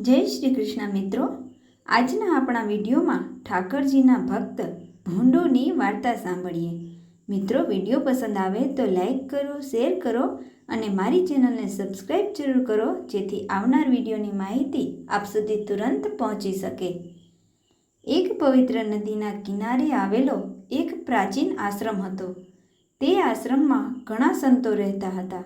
જય શ્રી કૃષ્ણ મિત્રો, આજના આપણા વિડીયોમાં ઠાકરજીના ભક્ત ભૂંડુની વાર્તા સાંભળીએ. મિત્રો, વિડીયો પસંદ આવે તો લાઈક કરો, શેર કરો અને મારી ચેનલને સબસ્ક્રાઈબ જરૂર કરો, જેથી આવનાર વિડીયોની માહિતી આપ સુધી તુરંત પહોંચી શકે. એક પવિત્ર નદીના કિનારે આવેલો એક પ્રાચીન આશ્રમ હતો. તે આશ્રમમાં ઘણા સંતો રહેતા હતા.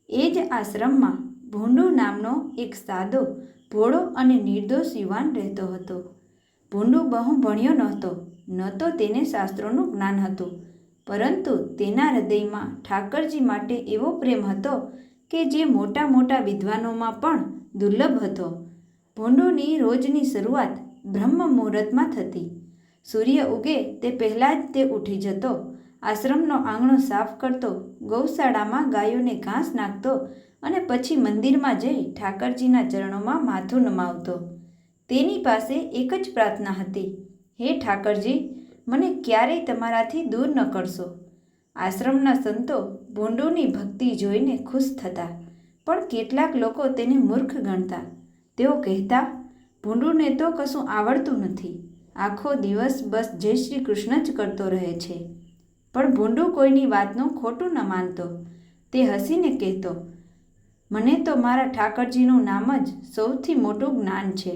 એ જ આશ્રમમાં ભૂંડુ નામનો એક સાદો, ભોળો અને નિર્દોષ યુવાન રહેતો હતો. ભૂંડુ બહુ ભણ્યો નહોતો, ન તો તેને શાસ્ત્રોનું જ્ઞાન હતું, પરંતુ તેના હૃદયમાં ઠાકરજી માટે એવો પ્રેમ હતો કે જે મોટા મોટા વિદ્વાનોમાં પણ દુર્લભ હતો. ભૂંડુની રોજની શરૂઆત બ્રહ્મ મુહૂર્તમાં થતી. સૂર્ય ઉગે તે પહેલાં જ તે ઉઠી જતો, આશ્રમનો આંગણો સાફ કરતો, ગૌશાળામાં ગાયોને ઘાસ નાખતો અને પછી મંદિરમાં જઈ ઠાકરજીના ચરણોમાં માથું નમાવતો. તેની પાસે એક જ પ્રાર્થના હતી: હે ઠાકરજી, મને ક્યારેય તમારાથી દૂર ન કરશો. આશ્રમના સંતો ભૂંડુની ભક્તિ જોઈને ખુશ થતા, પણ કેટલાક લોકો તેને મૂર્ખ ગણતા. તેઓ કહેતા, ભૂંડુને તો કશું આવડતું નથી, આખો દિવસ બસ જય શ્રી કૃષ્ણ જ કરતો રહે છે. પણ ભૂંડુ કોઈની વાતનું ખોટું ન માનતો. તે હસીને કહેતો, મને તો મારા ઠાકરજીનું નામ જ સૌથી મોટું જ્ઞાન છે.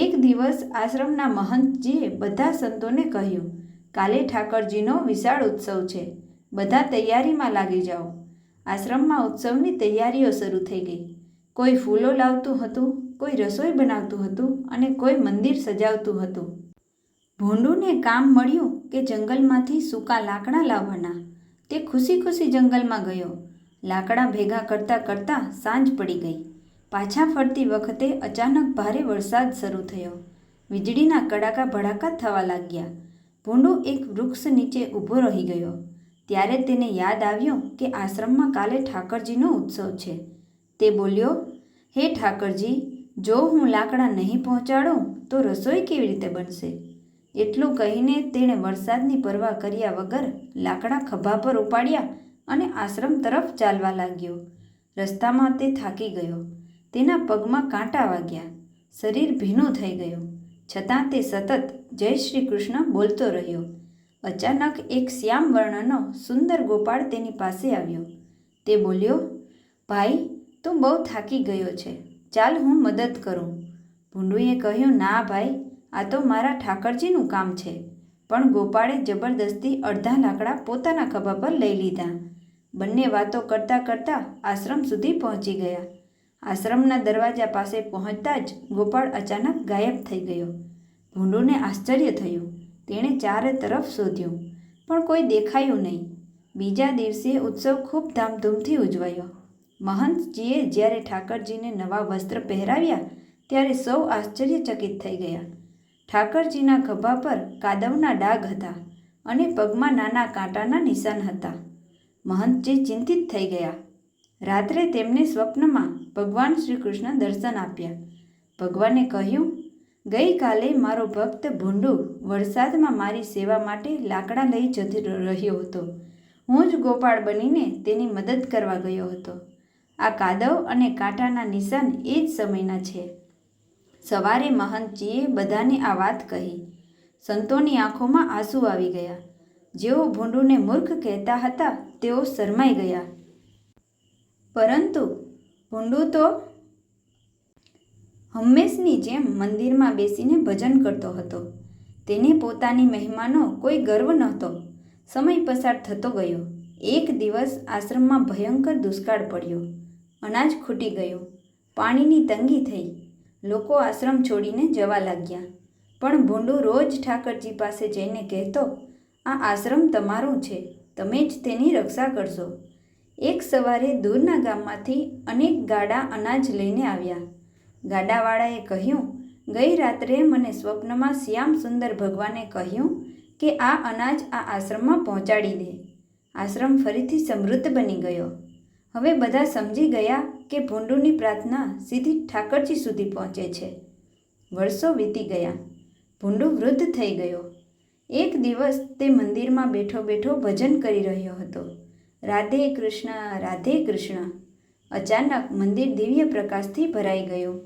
એક દિવસ આશ્રમના મહંતજીએ બધા સંતોને કહ્યું, કાલે ઠાકરજીનો વિશાળ ઉત્સવ છે, બધા તૈયારીમાં લાગી જાઓ. આશ્રમમાં ઉત્સવની તૈયારીઓ શરૂ થઈ ગઈ. કોઈ ફૂલો લાવતું હતું, કોઈ રસોઈ બનાવતું હતું અને કોઈ મંદિર સજાવતું હતું. ભૂંડુને કામ મળ્યું કે જંગલમાંથી સૂકા લાકડા લાવવાના. તે ખુશી ખુશી જંગલમાં ગયો. લાકડા ભેગા કરતાં કરતાં સાંજ પડી ગઈ. પાછા ફરતી વખતે અચાનક ભારે વરસાદ શરૂ થયો. વીજળીના કડાકા ભડાકા થવા લાગ્યા. ભૂંડુ એક વૃક્ષ નીચે ઊભો રહી ગયો. ત્યારે તેને યાદ આવ્યું કે આશ્રમમાં કાલે ઠાકરજીનો ઉત્સવ છે. તે બોલ્યો, હે ઠાકરજી, જો હું લાકડા નહીં પહોંચાડું તો રસોઈ કેવી રીતે બનશે? એટલું કહીને તેણે વરસાદની પરવા કર્યા વગર લાકડા ખભા પર ઉપાડ્યા અને આશ્રમ તરફ ચાલવા લાગ્યો. રસ્તામાં તે થાકી ગયો. તેના પગમાં કાંટા વાગ્યા. શરીર ભીનું થઈ ગયું. છતાં તે સતત જય શ્રી કૃષ્ણ બોલતો રહ્યો. અચાનક એક શ્યામ વર્ણનો સુંદર ગોપાળ તેની પાસે આવ્યો. તે બોલ્યો, ભાઈ, તું બહુ થાકી ગયો છે, ચાલ હું મદદ કરું. ભૂંડુએ કહ્યું, ના ભાઈ, આ તો મારા ઠાકરજીનું કામ છે. પણ ગોપાળે જબરદસ્તી અડધા લાકડા પોતાના ખભા પર લઈ લીધા. બંને વાતો કરતાં કરતાં આશ્રમ સુધી પહોંચી ગયા. આશ્રમના દરવાજા પાસે પહોંચતા જ ગોપાળ અચાનક ગાયબ થઈ ગયો. ભૂંડુને આશ્ચર્ય થયું. તેણે ચારે તરફ શોધ્યું, પણ કોઈ દેખાયું નહીં. બીજા દિવસે ઉત્સવ ખૂબ ધામધૂમથી ઉજવાયો. મહંતજીએ જ્યારે ઠાકરજીને નવા વસ્ત્ર પહેરાવ્યા ત્યારે સૌ આશ્ચર્યચકિત થઈ ગયા. ઠાકરજીના ખભા પર કાદવના ડાઘ હતા અને પગમાં નાના કાંટાના નિશાન હતા. મહંતજી ચિંતિત થઈ ગયા. રાત્રે તેમને સ્વપ્નમાં ભગવાન શ્રી કૃષ્ણ દર્શન આપ્યા. ભગવાને કહ્યું, ગઈકાલે મારો ભક્ત ભૂંડુ વરસાદમાં મારી સેવા માટે લાકડા લઈ જતો રહ્યો હતો. હું જ ગોપાળ બનીને તેની મદદ કરવા ગયો હતો. આ કાદવ અને કાંટાના નિશાન એ જ સમયના છે. સવારે મહંતજીએ બધાને આ વાત કહી. સંતોની આંખોમાં આંસુ આવી ગયા. જેઓ ભૂંડુને મૂર્ખ કહેતા હતા તેઓ શરમાઈ ગયા. પરંતુ ભૂંડુ તો હંમેશની જેમ મંદિરમાં બેસીને ભજન કરતો હતો. તેને પોતાની મહિમાનો કોઈ ગર્વ નહોતો. સમય પસાર થતો ગયો. એક દિવસ આશ્રમમાં ભયંકર દુષ્કાળ પડ્યો. અનાજ ખૂટી ગયું. પાણીની તંગી થઈ. લોકો આશ્રમ છોડીને જવા લાગ્યા. પણ ભૂંડુ રોજ ઠાકરજી પાસે જઈને કહેતો, આ આશ્રમ તમારું છે, તમે જ તેની રક્ષા કરશો. એક સવારે દૂરના ગામમાંથી અનેક ગાડા અનાજ લઈને આવ્યા. ગાડાવાળાએ કહ્યું, ગઈ રાત્રે મને સ્વપ્નમાં શ્યામ સુંદર ભગવાને કહ્યું કે આ અનાજ આ આશ્રમમાં પહોંચાડી દે. આશ્રમ ફરીથી સમૃદ્ધ બની ગયો. હવે બધા સમજી ગયા કે ભૂંડુની પ્રાર્થના સીધી ઠાકરજી સુધી પહોંચે છે. વર્ષો વીતી ગયા. ભૂંડુ વૃદ્ધ થઈ ગયો. એક દિવસ તે મંદિરમાં બેઠો બેઠો ભજન કરી રહ્યો હતો. રાધે કૃષ્ણ, રાધે કૃષ્ણ. અચાનક મંદિર દિવ્ય પ્રકાશથી ભરાઈ ગયું.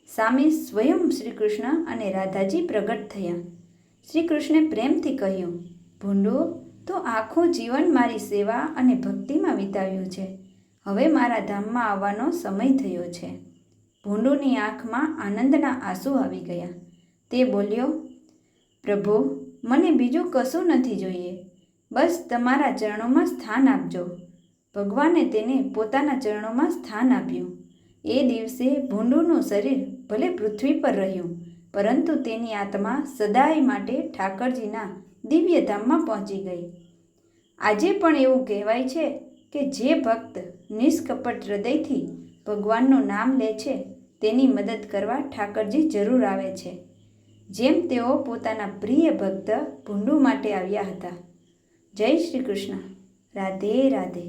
સામે સ્વયં શ્રી કૃષ્ણ અને રાધાજી પ્રગટ થયા. શ્રી કૃષ્ણે પ્રેમથી કહ્યું, ભૂંડો, તો આખું જીવન મારી સેવા અને ભક્તિમાં વિતાવ્યું છે. હવે મારા ધામમાં આવવાનો સમય થયો છે. ભૂંડોની આંખમાં આનંદના આંસુ આવી ગયા. તે બોલ્યો, પ્રભુ, મને બીજું કશું નથી જોઈએ. બસ તમારા ચરણોમાં સ્થાન આપજો. ભગવાને તેને પોતાના ચરણોમાં સ્થાન આપ્યું. એ દિવસે ભૂંડુનું શરીર ભલે પૃથ્વી પર રહ્યું, પરંતુ તેની આત્મા સદાય માટે ઠાકરજીના દિવ્ય ધામમાં પહોંચી ગઈ. આજે પણ એવું કહેવાય છે કે જે ભક્ત નિષ્કપટ હૃદયથી ભગવાનનું નામ લે છે તેની મદદ કરવા ઠાકરજી જરૂર આવે છે, જેમ તેઓ પોતાના પ્રિય ભક્ત ભૂંડુ માટે આવ્યા હતા. જય શ્રી કૃષ્ણ. રાધે રાધે.